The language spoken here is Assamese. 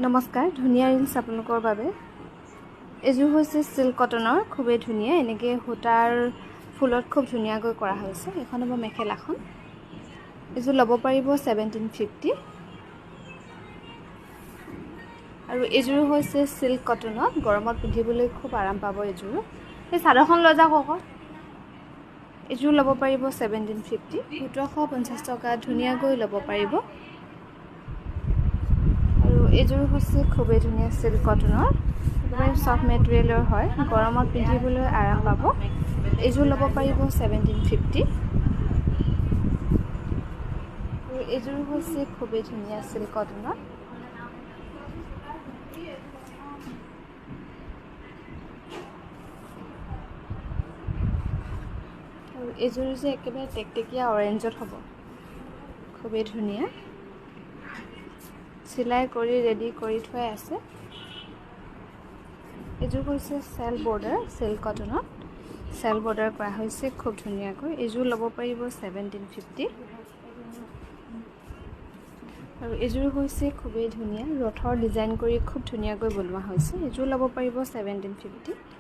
নমস্কাৰ ধুনীয়া ৰিলছ আপোনালোকৰ বাবে এযোৰ হৈছে সিল্ক কটনৰ খুবেই ধুনীয়া এনেকৈ সূতাৰ ফুলত খুব ধুনীয়াকৈ কৰা হৈছে এখন হ'ব মেখেলাখন এযোৰ ল'ব পাৰিব 1750 আৰু এযোৰ হৈছে সিল্ক কটনত গৰমত পিন্ধিবলৈ খুব আৰাম পাব এযোৰ এই চাদৰখন লৈ যাওক আকৌ এযোৰ ল'ব পাৰিব 1750 1750 টকা ধুনীয়াকৈ ল'ব পাৰিব এযোৰ হৈছে খুবেই ধুনীয়া সিল্ক কটনৰ একেবাৰে সফট মেটেৰিয়েলৰ হয় গৰমত পিন্ধিবলৈ আৰাম পাব এযোৰ ল'ব পাৰিব 1750 আৰু এযোৰ হৈছে খুবেই ধুনীয়া সিল্ক কটনৰ আৰু এযোৰ যে একেবাৰে টেকটেকীয়া অৰেঞ্জত হ'ব খুবেই ধুনীয়া সিলাই কৰি ৰেডি কৰি থোৱা আছে এযোৰ হৈছে সেল বৰ্ডাৰ সিল্ক কটনত সেল বৰ্ডাৰ কৰা হৈছে খুব ধুনীয়াকৈ এযোৰ ল'ব পাৰিব 1750 আৰু এযোৰ হৈছে খুবেই ধুনীয়া ৰথৰ ডিজাইন কৰি খুব ধুনীয়াকৈ বনোৱা হৈছে এযোৰ ল'ব পাৰিব 1750